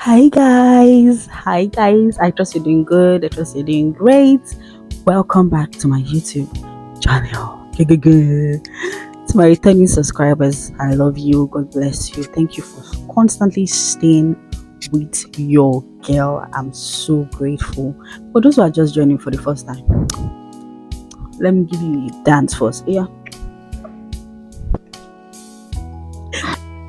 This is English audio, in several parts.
Hi guys, I trust you're doing good. I trust you're doing great. Welcome back to my YouTube channel. To my returning subscribers, I love you. God bless you. Thank you for constantly staying with your girl. I'm so grateful. For those who are just joining for the first time, let me give you a dance first. Yeah,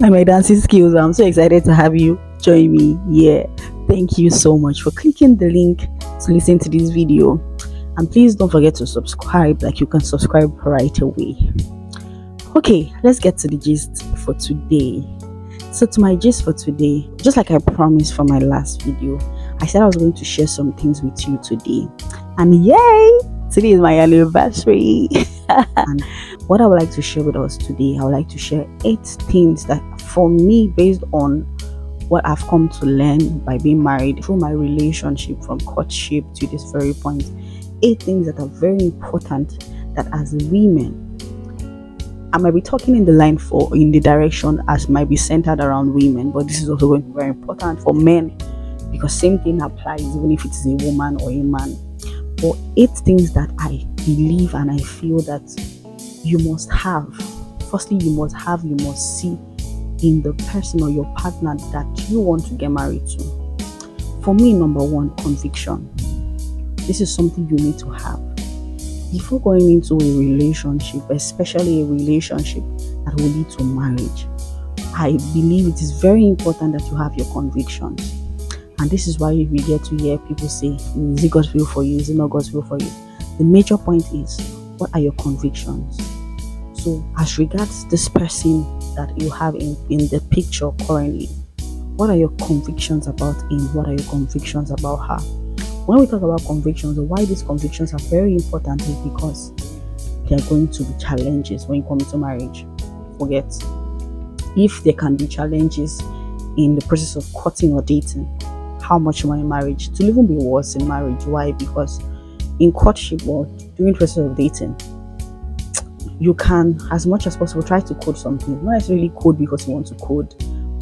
my dancing skills. I'm so excited to have you join me. Yeah, thank you so much for clicking the link to listen to this video, and please don't forget to subscribe. Like, you can subscribe right away. Okay, let's get to the gist for today. So to my gist for today, just like I promised for my last video, I said I was going to share some things with you today, and yay, today is my anniversary. And what I would like to share with us today, I would like to share 8 things that, for me, based on what I've come to learn by being married through my relationship from courtship to this very point. 8 things that are very important, that as women, I might be talking in the direction as might be centered around women, but this is also going to be very important for men, because same thing applies even if it is a woman or a man. But 8 things that I believe and I feel that you must have. Firstly, you must see in the person or your partner that you want to get married to. For me, number 1, conviction. This is something you need to have before going into a relationship, especially a relationship that will lead to marriage. I believe it is very important that you have your convictions. And this is why we get to hear people say, is it God's will for you? Is it not God's will for you? The major point is, what are your convictions? So as regards this person that you have in the picture currently, what are your convictions about him? What are your convictions about her? When we talk about convictions, why these convictions are very important is because there are going to be challenges when you come into marriage. Forget if there can be challenges in the process of courting or dating, how much more in marriage? It will even be worse in marriage. Why? Because in courtship or during the process of dating, you can, as much as possible, try to code something. Not necessarily code because you want to code,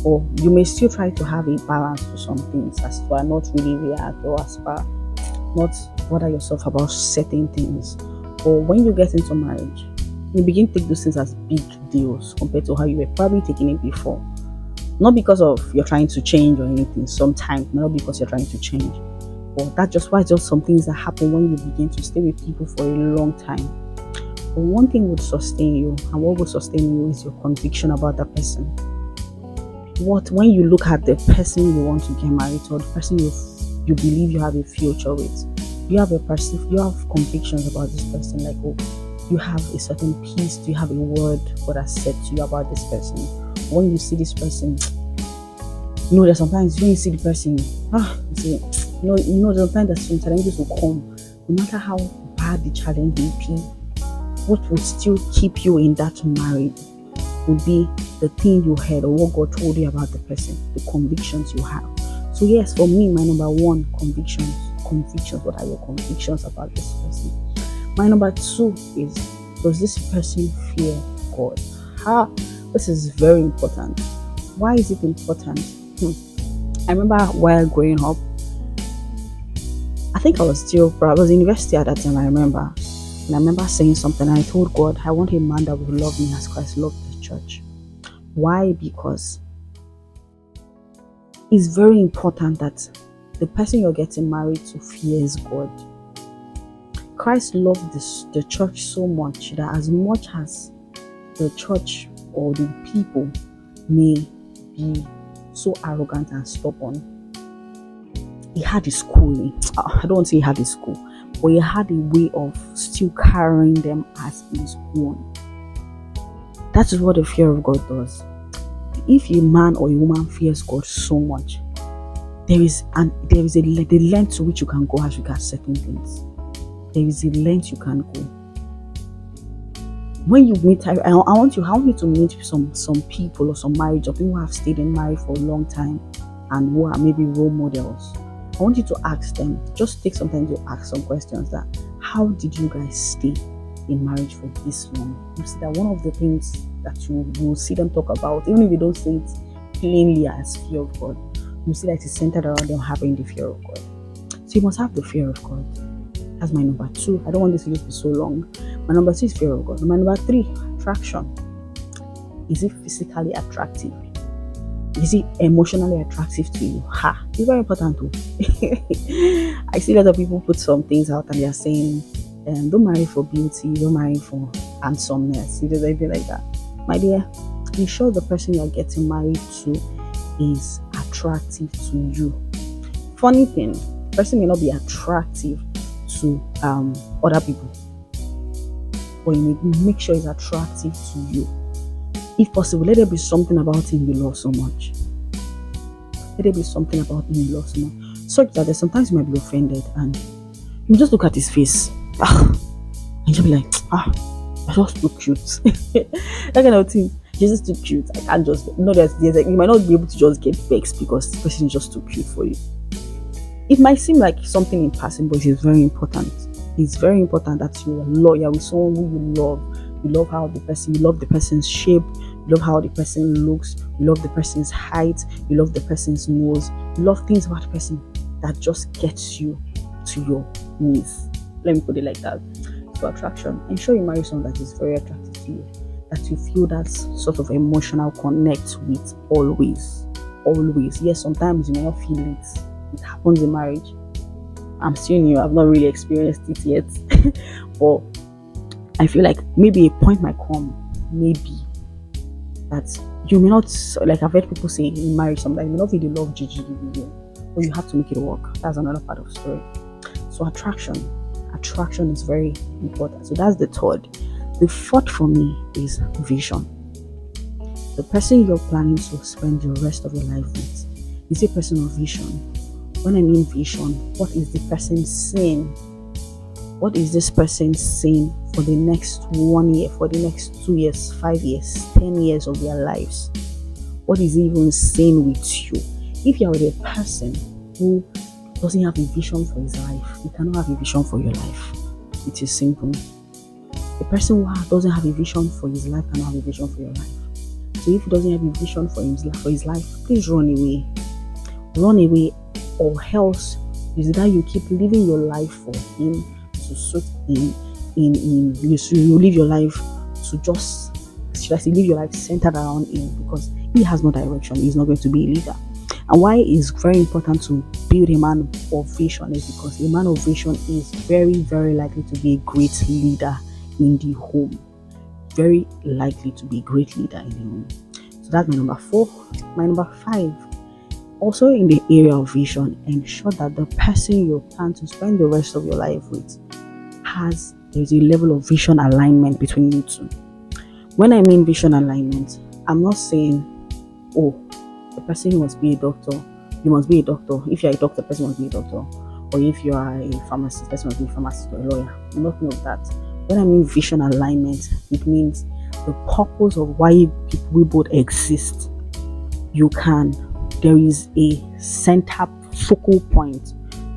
or you may still try to have a balance to some things, as far not really react, or as far not bother yourself about certain things. Or when you get into marriage, you begin to take those things as big deals compared to how you were probably taking it before. Not because of you're trying to change or anything, sometimes not because you're trying to change, but that's just why just some things that happen when you begin to stay with people for a long time. But one thing would sustain you, and what would sustain you is your conviction about that person. When you look at the person you want to get married to, or the person you believe you have a future with, you have convictions about this person. Like, oh, you have a certain peace, do you have a word God has said to you about this person? When you see this person, that sometimes when you see the person, sometimes that some challenges will come. No matter how bad the challenge may be, what will still keep you in that marriage would be the thing you heard or what God told you about the person, the convictions you have. So yes, for me, my number 1, convictions. What are your convictions about this person? My number 2 is, does this person fear God? This is very important. Why is it important? I remember while growing up, I think I was in university at that time, I remember. And I remember saying something, and I told God, I want a man that will love me as Christ loved the church. Why? Because it's very important that the person you're getting married to fears God. Christ loved the church so much that as much as the church or the people may be so arrogant and stubborn, he had his school. I don't want to say he had his school, but he had a way of still carrying them as his own. That is what the fear of God does. If a man or a woman fears God so much, there is the length to which you can go as regards certain things. There is a length you can go. When you meet, I want you to meet some people or some marriage, or people who have stayed in marriage for a long time and who are maybe role models. I want you to ask them, just take some time to ask some questions, that how did you guys stay in marriage for this long? You see that one of the things that you will see them talk about, even if they don't say it plainly as fear of God, you see that it's centered around them having the fear of God. So you must have the fear of God. That's my number 2. I don't want this to just be so long. My number 2 is fear of God. My number 3, attraction. Is it physically attractive? Is it emotionally attractive to you? It's very important too. I see a lot of people put some things out and they are saying, don't marry for beauty, don't marry for handsomeness, anything like that. My dear, ensure the person you are getting married to is attractive to you. Funny thing, the person may not be attractive to other people, but you need to make sure it's attractive to you. If possible, let there be something about him you love so much. Let there be something about him you love so much, such that sometimes you might be offended and you just look at his face and you'll be like, you're just too cute. That kind of thing. You're just too cute. I can't just you might not be able to just get vexed because the person is just too cute for you. It might seem like something in passing, but it's very important. It's very important that you are loyal with someone who you love. You love you love the person's shape, you love how the person looks, you love the person's height, you love the person's nose, you love things about the person that just gets you to your knees. Let me put it like that. So attraction. Ensure you marry someone that is very attractive to you, that you feel that sort of emotional connect with always. Always. Yes, sometimes you may not feel it. It happens in marriage. I'm still new. I've not really experienced it yet. But I feel like maybe a point might come, maybe, that you may not, like I've heard people say in marriage sometimes, you may not really love Gigi, but you have to make it work. That's another part of the story. So attraction is very important. So that's the 3rd. The 4th for me is vision. The person you're planning to spend the rest of your life with is a person of vision. When I mean vision, what is the person saying? What is this person saying for the next 1 year, for the next 2 years, 5 years, 10 years of their lives? What is he even saying with you? If you're with a person who doesn't have a vision for his life, you cannot have a vision for your life. It is simple. A person who doesn't have a vision for his life cannot have a vision for your life. So if he doesn't have a vision for his life, please run away. Run away, or else is that you keep living your life for him to suit him. You live your life to just, live your life centered around him, because he has no direction. He's not going to be a leader. And why it's very important to build a man of vision is because a man of vision is very, very likely to be a great leader in the home. Very likely to be a great leader in the home. So that's my number 4. My number 5. Also in the area of vision, ensure that the person you plan to spend the rest of your life with there's a level of vision alignment between you two. When I mean vision alignment, I'm not saying, the person must be a doctor. You must be a doctor. If you're a doctor, the person must be a doctor. Or if you are a pharmacist, the person must be a pharmacist or a lawyer. Nothing of that. When I mean vision alignment, it means the purpose of why we both exist. There is a center focal point,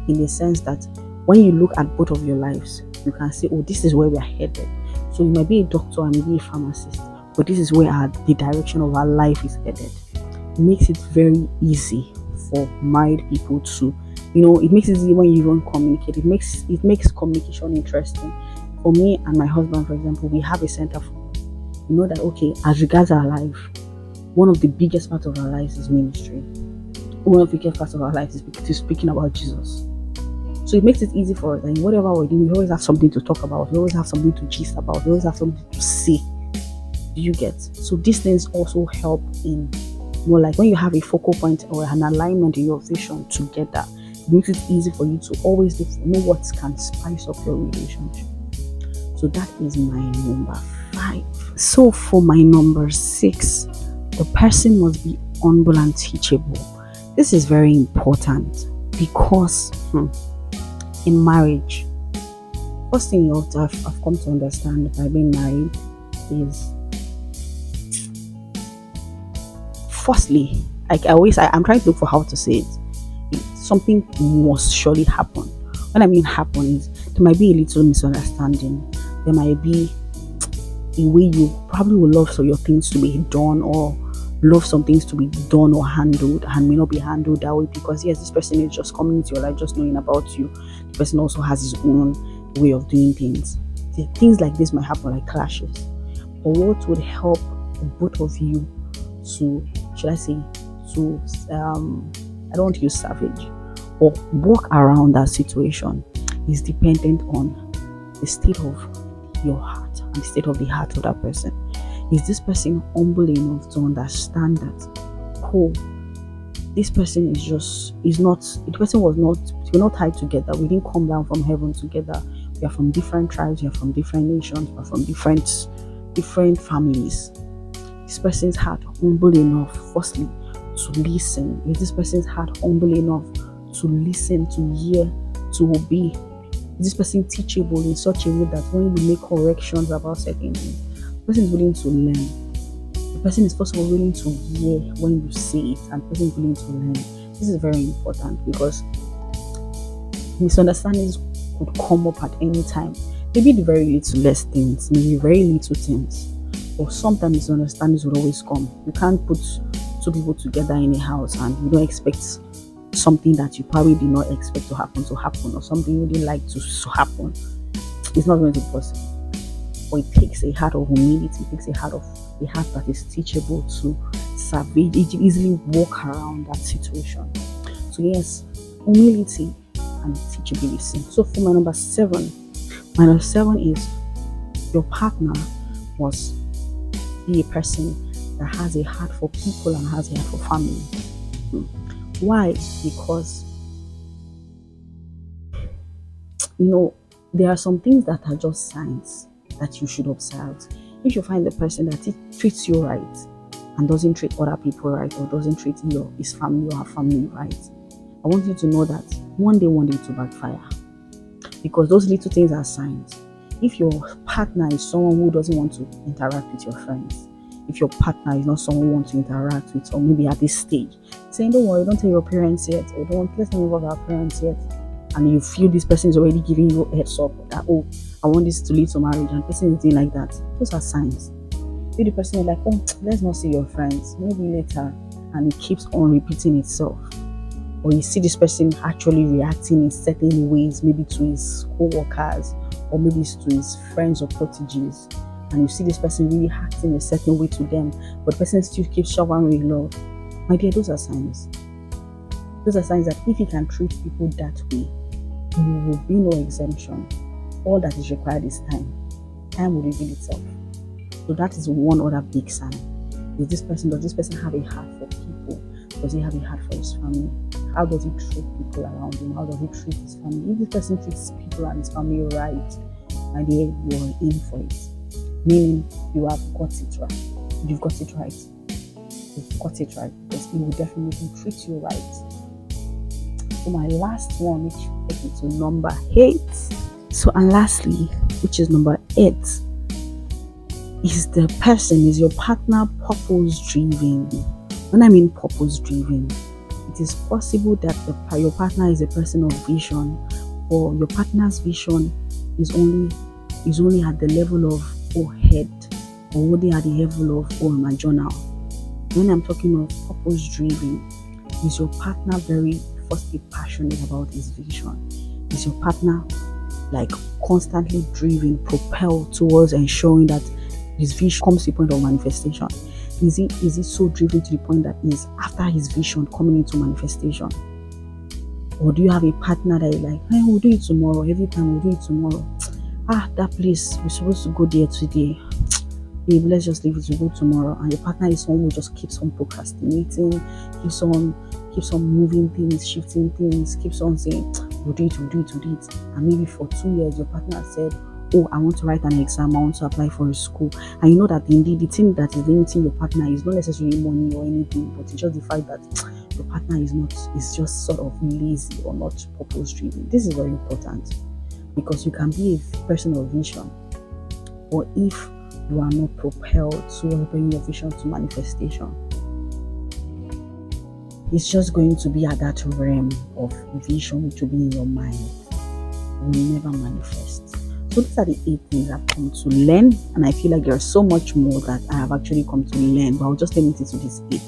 in the sense that when you look at both of your lives, you can say, this is where we're headed. So you might be a doctor, I may be a pharmacist, but this is where the direction of our life is headed. It makes it very easy for married people to, it makes it easy when you even communicate. It makes communication interesting. For me and my husband, for example, we have a center for, that, as regards our life, one of the biggest parts of our lives is ministry. One of the biggest parts of our lives is speaking about Jesus. So it makes it easy for us. And whatever we're doing, we always have something to talk about. We always have something to gist about. We always have something to say. Do you get? So these things also help in more like when you have a focal point or an alignment in your vision together. It makes it easy for you to always know what can spice up your relationship. So that is my number 5. So for my number 6, the person must be humble and teachable. This is very important because in marriage, first thing I've come to understand by being married is, firstly, I'm trying to look for how to say it. Something must surely happen. When I mean happen is, there might be a little misunderstanding. There might be a way you probably would love for your things to be done, or love some things to be done or handled and may not be handled that way, because yes, this person is just coming into your life just knowing about you. The person also has his own way of doing things. Things like this might happen, like clashes. But what would help both of you to, should I say, to I don't want to use savage, or walk around that situation, is dependent on the state of your heart and the state of the heart of that person. Is this person humble enough to understand that, oh, this person the person was not, we're not tied together. We didn't come down from heaven together. We are from different tribes, we are from different nations, we are from different families. This person's heart humble enough, firstly, to listen. Is this person's heart humble enough to listen, to hear, to obey? Is this person teachable in such a way that when you make corrections about certain things, the person is willing to learn? The person is first of all willing to hear when you say it, and the person is willing to learn. This is very important, because misunderstandings could come up at any time. Maybe the very littlest things, maybe very little things, but sometimes misunderstandings will always come. You can't put two people together in a house and you don't expect something that you probably did not expect to happen, or something you didn't like to happen. It's not going to be possible. But it takes a heart of humility. It takes a heart that is teachable to easily walk around that situation. So yes, humility and teachability. So for my number 7 is your partner must be a person that has a heart for people and has a heart for family. Why? Because there are some things that are just signs that you should observe. If you find the person that treats you right and doesn't treat other people right, or doesn't treat his family or her family right, I want you to know that one day it will backfire, because those little things are signs. If your partner is someone who doesn't want to interact with your friends, if your partner is not someone you want to interact with, or maybe at this stage, saying, don't worry, don't tell your parents yet, or let's not involve our parents yet, and you feel this person is already giving you a heads up that, oh, I want this to lead to marriage, and the person is doing like that, those are signs. If the person is like, oh, let's not see your friends, maybe later, and it keeps on repeating itself, or you see this person actually reacting in certain ways, maybe to his co-workers, or maybe to his friends or proteges, and you see this person really acting a certain way to them, but the person still keeps showering with love, my dear, those are signs. Those are signs that if you can treat people that way, you will be no exemption. All that is required is time. Time will reveal itself. So that is one other big sign. Does this person have a heart for people? Does he have a heart for his family? How does he treat people around him? How does he treat his family? If this person treats people and his family right, my dear, you are in for it. Meaning you have got it right. You've got it right. You've got it right, because he will definitely treat you right. So my last one, which takes me to number 8. So, and lastly, which is number 8, is your partner purpose-driven? When I mean purpose-driven, it is possible that your partner is a person of vision, or your partner's vision is only at the level of head, or only at the level of my journal. When I'm talking of purpose-driven, is your partner very firstly passionate about his vision? Is your partner like constantly driven, propelled towards ensuring that his vision comes to the point of manifestation? Is he so driven to the point that is after his vision coming into manifestation? Or do you have a partner that is like, hey, we'll do it tomorrow, every time we'll do it tomorrow. That place, we're supposed to go there today. Babe, let's just leave it to go tomorrow. And your partner is someone who just keeps on procrastinating, keeps on moving things, shifting things, keeps on saying, we'll do it. And maybe for 2 years, your partner said, oh, I want to write an exam, I want to apply for a school. And you know that indeed the thing that is limiting your partner is not necessarily money or anything, but it's just the fact that your partner is just sort of lazy or not purpose driven. This is very important, because you can be a person of vision, or if you are not propelled towards bringing your vision to manifestation, it's just going to be at that realm of vision which will be in your mind. It will never manifest. So these are the 8 things I've come to learn, and I feel like there's so much more that I have actually come to learn, but I'll just limit it to these 8.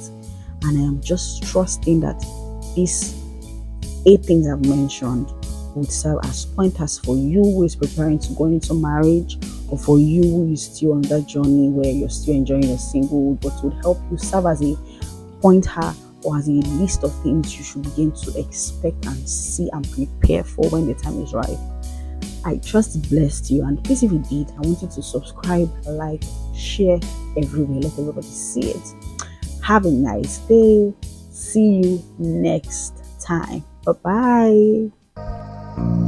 And I am just trusting that these 8 things I've mentioned would serve as pointers for you who is preparing to go into marriage, or for you who is still on that journey where you're still enjoying your singlehood, but would help you serve as a pointer or as a list of things you should begin to expect and see and prepare for when the time is right. I trust it blessed you, and please, if you did, I want you to subscribe, like, share everywhere. Let everybody see it. Have a nice day. See you next time. Bye bye.